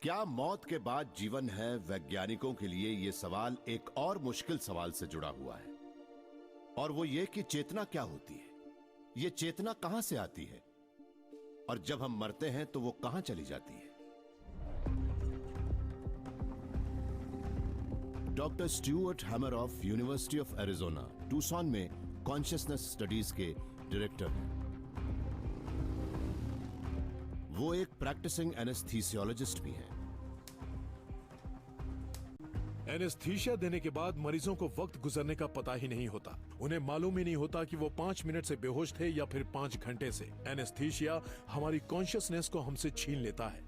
क्या मौत के बाद जीवन है? वैज्ञानिकों के लिए यह सवाल एक और मुश्किल सवाल से जुड़ा हुआ है, और वो ये कि चेतना क्या होती है, ये चेतना कहां से आती है, और जब हम मरते हैं तो वो कहां चली जाती है। Doctor Stuart Hameroff University of Arizona Tucson में कॉन्शियसनेस स्टडीज के डायरेक्टर हैं। वो एक प्रैक्टिसिंग एनेस्थीसियोलॉजिस्ट भी हैं। एनेस्थीसिया देने के बाद मरीजों को वक्त गुजरने का पता ही नहीं होता। उन्हें मालूम ही नहीं होता कि वो 5 मिनट से बेहोश थे या फिर 5 घंटे से। एनेस्थीसिया हमारी कॉन्शियसनेस को हमसे छीन लेता है।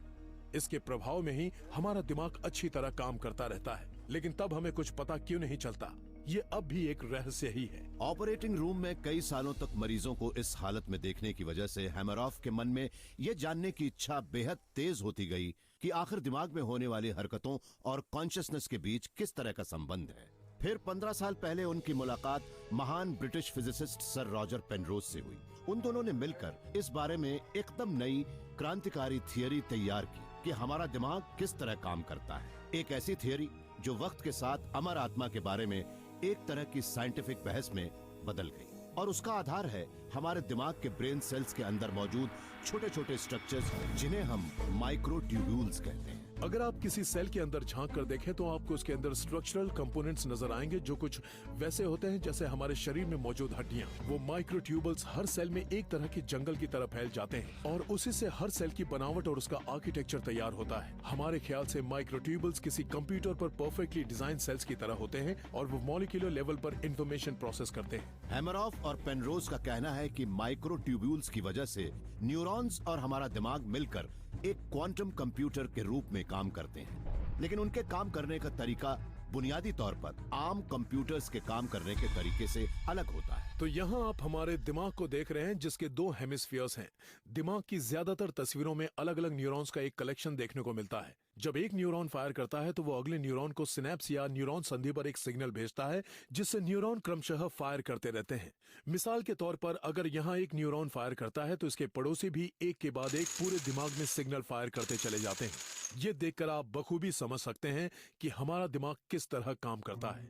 इसके प्रभाव में ही हमारा दिमाग अच्छी तरह काम करता रहता है, लेकिन तब हमें कुछ पता क्यों नहीं चलता, ये अब भी एक रहस्य ही है। ऑपरेटिंग रूम में कई सालों तक मरीजों को इस हालत में देखने की वजह से हैमरऑफ के मन में यह जानने की इच्छा बेहद तेज होती गई कि आखिर दिमाग में होने वाली हरकतों और कॉन्शियसनेस के बीच किस तरह का संबंध है। फिर 15 साल पहले उनकी मुलाकात महान British physicist sir Roger Penrose से हुई। उन दोनों ने मिलकर इस बारे में एकदम नई क्रांतिकारी थियरी तैयार की कि हमारा दिमाग किस तरह काम करता है। एक ऐसी थियरी जो वक्त के साथ अमर आत्मा के बारे में एक तरह की साइंटिफिक बहस में बदल गई, और उसका आधार है हमारे दिमाग के ब्रेन सेल्स के अंदर मौजूद छोटे छोटे स्ट्रक्चर्स, जिन्हें हम माइक्रोट्यूब्यूल्स कहते हैं। अगर आप किसी सेल के अंदर झांक कर देखें तो आपको उसके अंदर स्ट्रक्चरल कंपोनेंट्स नजर आएंगे जो कुछ वैसे होते हैं जैसे हमारे शरीर में मौजूद हड्डियां। वो माइक्रोट्यूबल्स हर सेल में एक तरह की जंगल की तरह फैल जाते हैं, और उसी से हर सेल की बनावट और उसका आर्किटेक्चर तैयार होता है। हमारे ख्याल से माइक्रोट्यूबल्स किसी कंप्यूटर पर परफेक्टली डिजाइन सेल्स की तरह होते हैं, और वो मॉलिक्यूलर लेवल पर इंफॉर्मेशन प्रोसेस करते हैं। हैमरऑफ और पेनरोज का कहना है कि माइक्रोट्यूब्यूल्स की वजह से न्यूरॉन्स और हमारा दिमाग मिलकर एक क्वांटम कंप्यूटर के रूप में काम करते हैं, लेकिन उनके काम करने का तरीका बुनियादी तौर पर आम कंप्यूटर्स के काम करने के तरीके से अलग होता है। तो यहाँ आप हमारे दिमाग को देख रहे हैं जिसके 2 हेमिस्फीयर्स हैं। दिमाग की ज्यादातर तस्वीरों में अलग अलग न्यूरॉन्स का एक कलेक्शन देखने को मिलता है। जब एक न्यूरॉन फायर करता है तो वो अगले न्यूरॉन को सिनेप्स या न्यूरॉन संधि पर एक सिग्नल भेजता है, जिससे न्यूरॉन क्रमशः फायर करते रहते हैं। मिसाल के तौर पर अगर यहाँ एक न्यूरॉन फायर करता है तो इसके पड़ोसी भी एक के बाद एक पूरे दिमाग में सिग्नल फायर करते चले जाते हैं। ये देखकर आप बखूबी समझ सकते हैं कि हमारा दिमाग किस तरह काम करता है।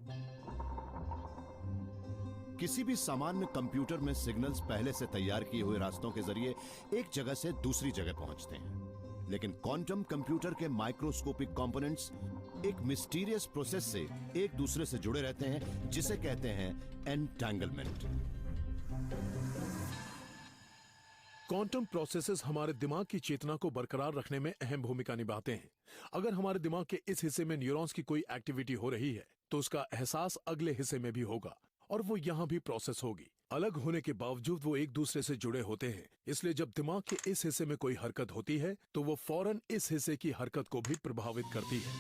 किसी भी सामान्य कंप्यूटर में सिग्नल्स पहले से तैयार किए हुए रास्तों के जरिए एक जगह से दूसरी जगह पहुंचते हैं, लेकिन क्वांटम कंप्यूटर के माइक्रोस्कोपिक कंपोनेंट्स एक मिस्टीरियस प्रोसेस से एक दूसरे से जुड़े रहते हैं, जिसे कहते हैं एंटेंगलमेंट। क्वांटम प्रोसेसेस हमारे दिमाग की चेतना को बरकरार रखने में अहम भूमिका निभाते हैं। अगर हमारे दिमाग के इस हिस्से में न्यूरॉन्स की कोई एक्टिविटी हो रही है तो उसका एहसास अगले हिस्से में भी होगा, और वो यहां भी प्रोसेस होगी। अलग होने के बावजूद वो एक दूसरे से जुड़े होते हैं, इसलिए जब दिमाग के इस हिस्से में कोई हरकत होती है तो वो फौरन इस हिस्से की हरकत को भी प्रभावित करती है।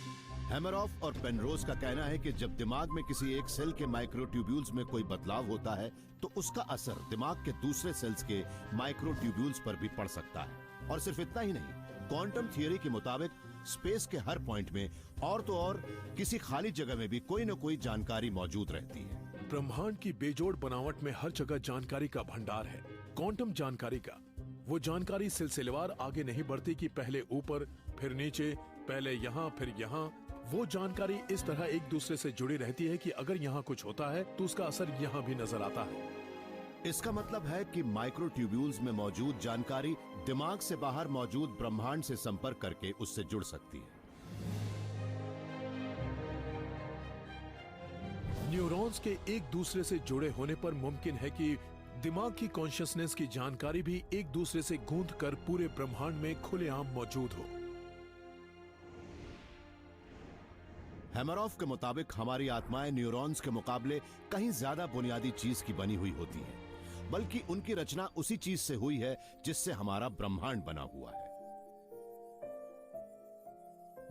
हैमरऑफ और पेनरोज का कहना है कि जब दिमाग में किसी एक सेल के माइक्रोट्यूब्यूल्स में कोई बदलाव होता है तो उसका असर दिमाग के दूसरे सेल्स के माइक्रोट्यूब्यूल्स पर भी पड़ सकता है। और सिर्फ इतना ही नहीं, क्वांटम थियरी के मुताबिक स्पेस के हर पॉइंट में और तो और किसी खाली जगह में भी कोई न कोई जानकारी मौजूद रहती है। ब्रह्मांड की बेजोड़ बनावट में हर जगह जानकारी का भंडार है। क्वांटम जानकारी का वो जानकारी सिलसिलेवार आगे नहीं बढ़ती कि पहले ऊपर फिर नीचे, पहले यहाँ फिर यहाँ। वो जानकारी इस तरह एक दूसरे से जुड़ी रहती है कि अगर यहाँ कुछ होता है तो उसका असर यहाँ भी नजर आता है। इसका मतलब है कि माइक्रोट्यूब्यूल्स में मौजूद जानकारी दिमाग से बाहर मौजूद ब्रह्मांड से संपर्क करके उससे जुड़ सकती है। न्यूरॉन्स के एक दूसरे से जुड़े होने पर मुमकिन है कि दिमाग की कॉन्शियसनेस की जानकारी भी एक दूसरे से गूंथ कर पूरे ब्रह्मांड में खुलेआम मौजूद हो। हैमरऑफ के मुताबिक हमारी आत्माएं न्यूरॉन्स के मुकाबले कहीं ज्यादा बुनियादी चीज की बनी हुई होती है, बल्कि उनकी रचना उसी चीज से हुई है जिससे हमारा ब्रह्मांड बना हुआ है।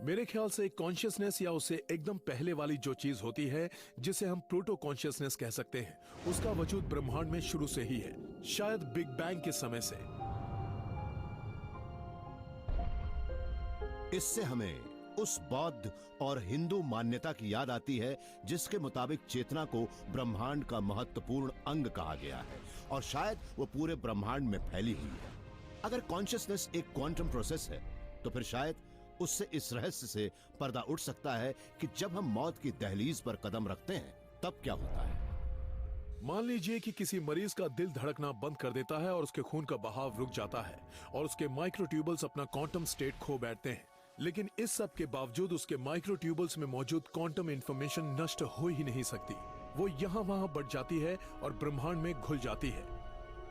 मेरे ख्याल से कॉन्शियसनेस या उससे एकदम पहले वाली जो चीज होती है जिसे हम प्रोटो कॉन्शियसनेस कह सकते हैं, उसका वजूद ब्रह्मांड में शुरू से ही है, शायद बिग बैंग के समय से। इससे हमें उस बौद्ध और हिंदू मान्यता की याद आती है जिसके मुताबिक चेतना को ब्रह्मांड का महत्वपूर्ण अंग कहा गया है, और शायद वो पूरे ब्रह्मांड में फैली हुई है। अगर कॉन्शियसनेस एक क्वांटम प्रोसेस है तो फिर शायद उससे इस रहस्य से पर्दा उठ सकता है कि जब हम मौत की दहलीज पर कदम रखते हैं तब क्या होता है। मान लीजिए कि किसी मरीज का दिल धड़कना बंद कर देता है और उसके खून का बहाव रुक जाता है और उसके माइक्रोट्यूबल्स अपना क्वांटम स्टेट खो बैठते हैं, लेकिन इस सब के बावजूद उसके माइक्रोट्यूबल्स में मौजूद क्वांटम इंफॉर्मेशन नष्ट हो ही नहीं सकती। वो यहाँ वहां बढ़ जाती है और ब्रह्मांड में घुल जाती है।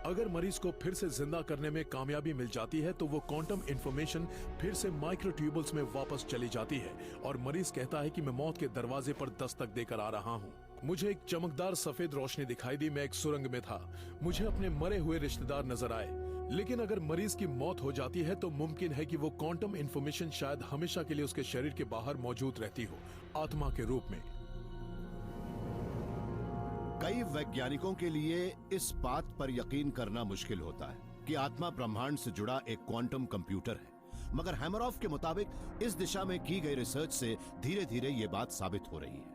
अगर मरीज को फिर से जिंदा करने में कामयाबी मिल जाती है तो वो क्वांटम इंफॉर्मेशन फिर से माइक्रोट्यूबल्स में वापस चली जाती है और मरीज कहता है कि मैं मौत के दरवाजे पर दस्तक देकर आ रहा हूँ। मुझे एक चमकदार सफेद रोशनी दिखाई दी, मैं एक सुरंग में था, मुझे अपने मरे हुए रिश्तेदार नजर आए। लेकिन अगर मरीज की मौत हो जाती है तो मुमकिन है कि वो क्वांटम इंफॉर्मेशन शायद हमेशा के लिए उसके शरीर के बाहर मौजूद रहती हो, आत्मा के रूप में। कई वैज्ञानिकों के लिए इस बात पर यकीन करना मुश्किल होता है कि आत्मा ब्रह्मांड से जुड़ा एक क्वांटम कंप्यूटर है, मगर हैमरॉफ के मुताबिक इस दिशा में की गई रिसर्च से धीरे धीरे ये बात साबित हो रही है।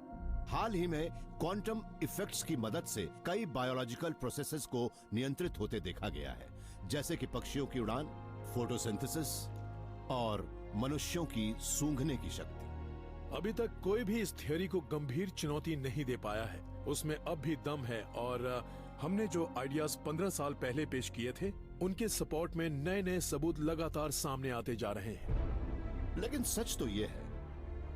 हाल ही में क्वांटम इफेक्ट्स की मदद से कई बायोलॉजिकल प्रोसेसेस को नियंत्रित होते देखा गया है, जैसे कि पक्षियों की उड़ान, फोटोसिंथेसिस और मनुष्यों की सूंघने की शक्ति। अभी तक कोई भी इस थियोरी को गंभीर चुनौती नहीं दे पाया है। उसमें अब भी दम है और हमने जो आइडियाज 15 साल पहले पेश किए थे उनके सपोर्ट में नए नए सबूत लगातार सामने आते जा रहे हैं। लेकिन सच तो यह है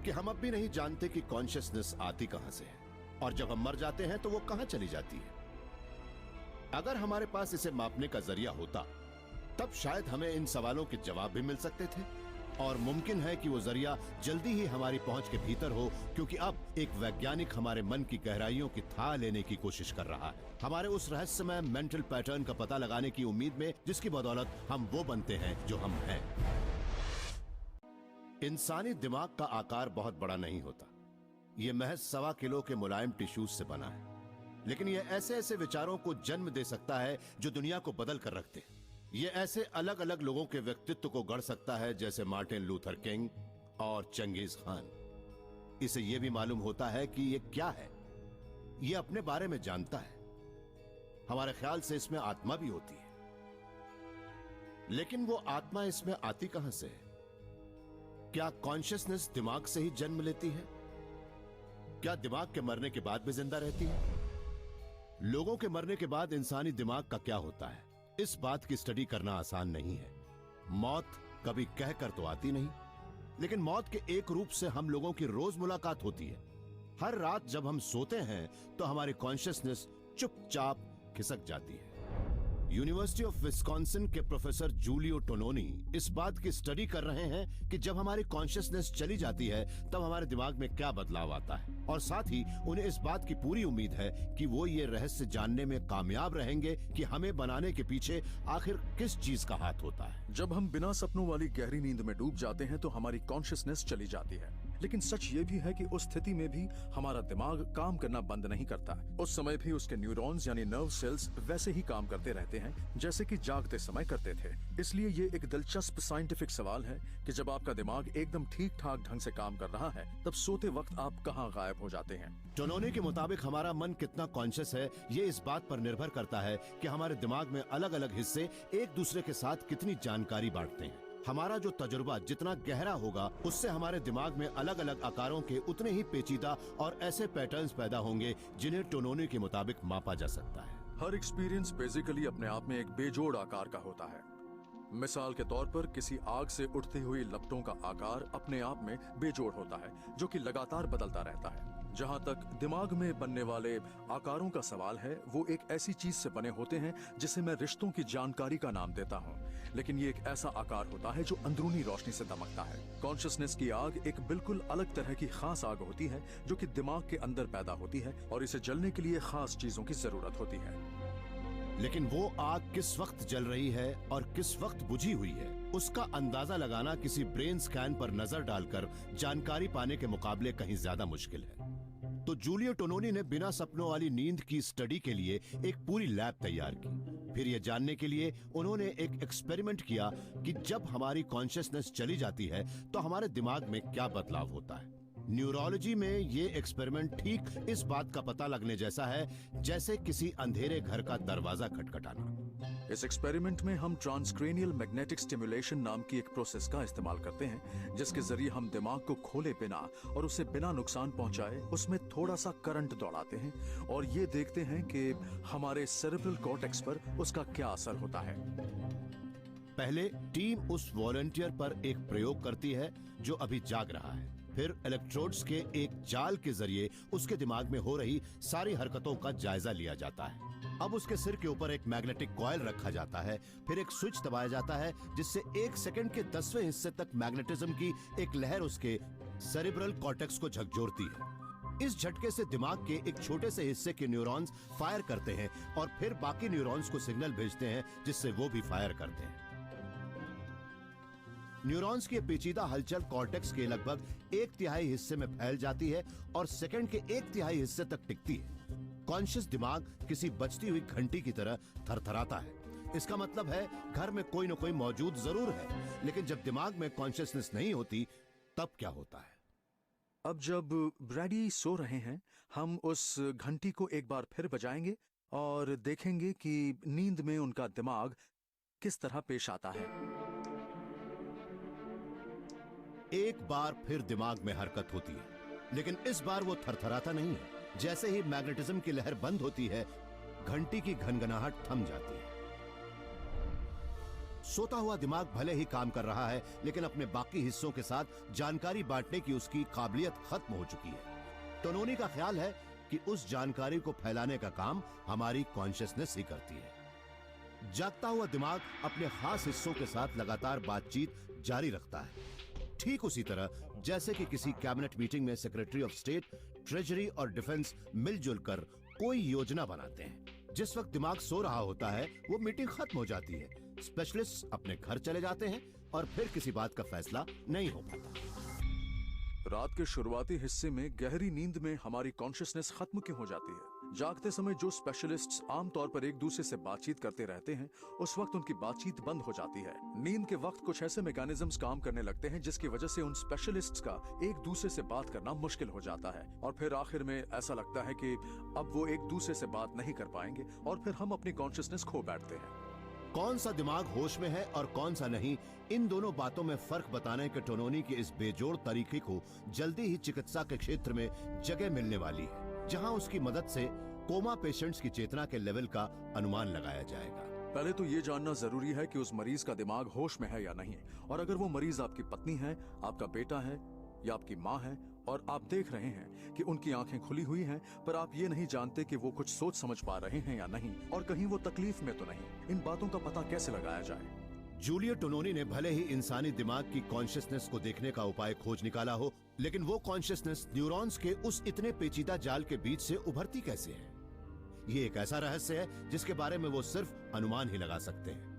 कि हम अब भी नहीं जानते कि कॉन्शियसनेस आती कहां से है और जब हम मर जाते हैं तो वो कहां चली जाती है। अगर हमारे पास इसे मापने का जरिया होता तब शायद हमें इन सवालों के जवाब भी मिल सकते थे और मुमकिन है कि वो जरिया जल्दी ही हमारी पहुंच के भीतर हो, क्योंकि अब एक वैज्ञानिक हमारे मन की गहराइयों की था लेने की कोशिश कर रहा है, हमारे उस रहस्यमय मेंटल पैटर्न का पता लगाने की उम्मीद में जिसकी बदौलत हम वो बनते हैं जो हम हैं। इंसानी दिमाग का आकार बहुत बड़ा नहीं होता, ये महज 1.25 किलो के मुलायम टिश्यूज से बना है, लेकिन ये ऐसे ऐसे विचारों को जन्म दे सकता है जो दुनिया को बदल कर रखते हैं। ये ऐसे अलग अलग लोगों के व्यक्तित्व को गढ़ सकता है जैसे मार्टिन लूथर किंग और चंगेज खान। इसे यह भी मालूम होता है कि ये क्या है, ये अपने बारे में जानता है। हमारे ख्याल से इसमें आत्मा भी होती है, लेकिन वो आत्मा इसमें आती कहां से है? क्या कॉन्शियसनेस दिमाग से ही जन्म लेती है? क्या दिमाग के मरने के बाद भी जिंदा रहती है? लोगों के मरने के बाद इंसानी दिमाग का क्या होता है, इस बात की स्टडी करना आसान नहीं है। मौत कभी कहकर तो आती नहीं, लेकिन मौत के एक रूप से हम लोगों की रोज मुलाकात होती है। हर रात जब हम सोते हैं तो हमारी कॉन्शियसनेस चुपचाप खिसक जाती है। यूनिवर्सिटी ऑफ विस्कॉन्सिन के प्रोफेसर जूलियो टोनोनी इस बात की स्टडी कर रहे हैं कि जब हमारी कॉन्शियसनेस चली जाती है तब हमारे दिमाग में क्या बदलाव आता है, और साथ ही उन्हें इस बात की पूरी उम्मीद है कि वो ये रहस्य जानने में कामयाब रहेंगे कि हमें बनाने के पीछे आखिर किस चीज का हाथ होता है। जब हम बिना सपनों वाली गहरी नींद में डूब जाते हैं तो हमारी कॉन्शियसनेस चली जाती है, लेकिन सच ये भी है कि उस स्थिति में भी हमारा दिमाग काम करना बंद नहीं करता। उस समय भी उसके न्यूरॉन्स यानी नर्व सेल्स वैसे ही काम करते रहते हैं जैसे कि जागते समय करते थे। इसलिए ये एक दिलचस्प साइंटिफिक सवाल है कि जब आपका दिमाग एकदम ठीक ठाक ढंग से काम कर रहा है तब सोते वक्त आप कहाँ गायब हो जाते हैं। टोनोनी के मुताबिक हमारा मन कितना कॉन्शियस है ये इस बात पर निर्भर करता है कि हमारे दिमाग में अलग अलग हिस्से एक दूसरे के साथ कितनी जानकारी बांटते हैं। हमारा जो तजुर्बा जितना गहरा होगा उससे हमारे दिमाग में अलग अलग आकारों के उतने ही पेचीदा और ऐसे पैटर्न्स पैदा होंगे जिन्हें टोनोनी के मुताबिक मापा जा सकता है। हर एक्सपीरियंस बेसिकली अपने आप में एक बेजोड़ आकार का होता है। मिसाल के तौर पर किसी आग से उठती हुई लपटों का आकार अपने आप में बेजोड़ होता है जो कि लगातार बदलता रहता है। जहाँ तक दिमाग में बनने वाले आकारों का सवाल है, वो एक ऐसी चीज से बने होते हैं जिसे मैं रिश्तों की जानकारी का नाम देता हूँ, लेकिन ये एक ऐसा आकार होता है जो अंदरूनी रोशनी से दमकता है। कॉन्शियसनेस की आग एक बिल्कुल अलग तरह की खास आग होती है जो कि दिमाग के अंदर पैदा होती है और इसे जलने के लिए खास चीजों की जरूरत होती है। लेकिन वो आग किस वक्त जल रही है और किस वक्त बुझी हुई है, उसका अंदाजा लगाना किसी ब्रेन स्कैन पर नजर डालकर जानकारी पाने के मुकाबले कहीं ज्यादा मुश्किल है। तो जूलियो टोनोनी ने बिना सपनों वाली नींद की स्टडी के लिए एक पूरी लैब तैयार की। फिर यह जानने के लिए उन्होंने एक एक्सपेरिमेंट किया कि जब हमारी कॉन्शियसनेस चली जाती है तो हमारे दिमाग में क्या बदलाव होता है। न्यूरोलॉजी में ये एक्सपेरिमेंट ठीक इस बात का पता लगने जैसा है जैसे किसी अंधेरे घर का दरवाजा खटखटाना। इस एक्सपेरिमेंट में हम ट्रांसक्रेनियल मैग्नेटिक स्टिमुलेशन नाम की एक प्रोसेस का इस्तेमाल करते हैं, जिसके जरिए हम दिमाग को खोले बिना और उसे बिना नुकसान पहुंचाए उसमें थोड़ा सा करंट दौड़ाते हैं और ये देखते हैं कि हमारे सेरेब्रल कॉर्टेक्स पर उसका क्या असर होता है। पहले टीम उस वॉलंटियर पर एक प्रयोग करती है जो अभी जाग रहा है। फिर इलेक्ट्रोड्स के एक जाल के जरिए उसके दिमाग में हो रही सारी हरकतों का जायजा लिया जाता है। अब उसके सिर के ऊपर एक मैग्नेटिक कॉइल रखा जाता है, फिर एक स्विच दबाया जाता है जिससे 1 सेकंड के 10वें हिस्से तक मैग्नेटिज्म की एक लहर उसके सेरेब्रल कॉर्टेक्स को झकझोरती है। इस झटके से दिमाग के एक छोटे से हिस्से के न्यूरॉन्स फायर करते हैं और फिर बाकी न्यूरॉन्स को सिग्नल भेजते हैं जिससे वो भी फायर करते हैं। न्यूरॉन्स की पेचीदा हलचल कॉर्टेक्स के लगभग 1/3 हिस्से में फैल जाती है और सेकंड के 1/3 हिस्से तक टिकती है। कॉन्शियस दिमाग किसी बजती हुई घंटी की तरह थरथराता है। इसका मतलब है घर में कोई न कोई मौजूद जरूर है, लेकिन जब दिमाग में कॉन्शियसनेस नहीं होती तब क्या होता है? अब जब ब्रैडी सो रहे हैं, हम उस घंटी को एक बार फिर बजाएंगे और देखेंगे कि नींद में उनका दिमाग किस तरह पेश आता है। एक बार फिर दिमाग में हरकत होती है, लेकिन इस बार वो थरथराता नहीं है। जैसे ही मैग्नेटिज्म की लहर बंद होती है, घंटी की घनघनाहट थम जाती है। सोता हुआ दिमाग भले ही काम कर रहा है, लेकिन अपने बाकी हिस्सों के साथ जानकारी बांटने की उसकी काबिलियत खत्म हो चुकी है। टोनोनी का ख्याल है कि उस जानकारी को फैलाने का काम हमारी कॉन्शियसनेस ही करती है। जागता हुआ दिमाग अपने खास हिस्सों के साथ लगातार बातचीत जारी रखता है, ठीक उसी तरह जैसे कि किसी कैबिनेट मीटिंग में सेक्रेटरी ऑफ स्टेट, ट्रेजरी और डिफेंस मिलजुल कर कोई योजना बनाते हैं। जिस वक्त दिमाग सो रहा होता है, वो मीटिंग खत्म हो जाती है, स्पेशलिस्ट अपने घर चले जाते हैं और फिर किसी बात का फैसला नहीं हो पाता। रात के शुरुआती हिस्से में गहरी नींद में हमारी कॉन्शियसनेस खत्म क्यों हो जाती है? जागते समय जो स्पेशलिस्ट्स आमतौर पर एक दूसरे से बातचीत करते रहते हैं, उस वक्त उनकी बातचीत बंद हो जाती है। नींद के वक्त कुछ ऐसे मैकेनिज्म्स काम करने लगते हैं जिसकी वजह से उन स्पेशलिस्ट्स का एक दूसरे से बात करना मुश्किल हो जाता है और फिर आखिर में ऐसा लगता है कि अब वो एक दूसरे से बात नहीं कर पाएंगे और फिर हम अपनी कॉन्शियसनेस खो बैठते हैं। कौन सा दिमाग होश में है और कौन सा नहीं, इन दोनों बातों में फर्क बताने के टोनोनी के इस बेजोड़ तरीके को जल्दी ही चिकित्सा के क्षेत्र में जगह मिलने वाली है, जहां उसकी मदद से कोमा पेशेंट्स की चेतना के लेवल का अनुमान लगाया जाएगा। पहले तो ये जानना जरूरी है कि उस मरीज का दिमाग होश में है या नहीं, और अगर वो मरीज आपकी पत्नी है, आपका बेटा है या आपकी माँ है और आप देख रहे हैं कि उनकी आंखें खुली हुई हैं, पर आप ये नहीं जानते कि वो कुछ सोच समझ पा रहे हैं या नहीं और कहीं वो तकलीफ में तो नहीं, इन बातों का पता कैसे लगाया जाए? जूलियो टोनोनी ने भले ही इंसानी दिमाग की कॉन्शियसनेस को देखने का उपाय खोज निकाला हो, लेकिन वो कॉन्शियसनेस न्यूरॉन्स के उस इतने पेचीदा जाल के बीच से उभरती कैसे है? ये एक ऐसा रहस्य है जिसके बारे में वो सिर्फ अनुमान ही लगा सकते हैं।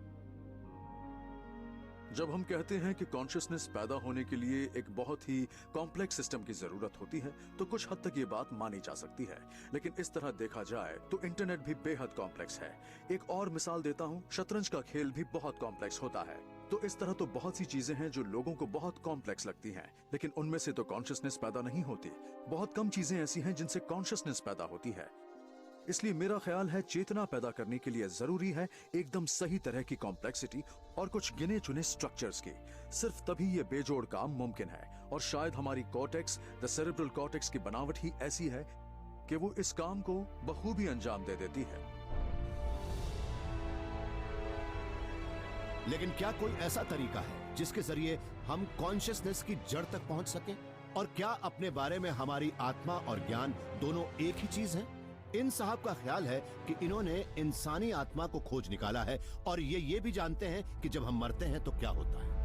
जब हम कहते हैं कि कॉन्शियसनेस पैदा होने के लिए एक बहुत ही कॉम्प्लेक्स सिस्टम की जरूरत होती है, तो कुछ हद तक ये बात मानी जा सकती है, लेकिन इस तरह देखा जाए तो इंटरनेट भी बेहद कॉम्प्लेक्स है। एक और मिसाल देता हूँ, शतरंज का खेल भी बहुत कॉम्प्लेक्स होता है। तो इस तरह तो बहुत सी चीजें हैं जो लोगों को बहुत कॉम्प्लेक्स लगती हैं, लेकिन उनमें से तो कॉन्शियसनेस पैदा नहीं होती। बहुत कम चीजें ऐसी हैं जिनसे कॉन्शियसनेस पैदा होती है। इसलिए मेरा ख्याल है चेतना पैदा करने के लिए जरूरी है एकदम सही तरह की कॉम्प्लेक्सिटी और कुछ गिने चुने स्ट्रक्चर्स की। सिर्फ तभी ये बेजोड़ काम मुमकिन है, और शायद हमारी कॉर्टेक्स, द सेरेब्रल कॉर्टेक्स की बनावट ही ऐसी है कि वो इस काम को बखूबी अंजाम दे देती है। लेकिन क्या कोई ऐसा तरीका है जिसके जरिए हम कॉन्शियसनेस की जड़ तक पहुंच सकें? और क्या अपने बारे में हमारी आत्मा और ज्ञान दोनों एक ही चीज हैं? इन साहब का ख्याल है कि इन्होंने इंसानी आत्मा को खोज निकाला है और ये भी जानते हैं कि जब हम मरते हैं तो क्या होता है।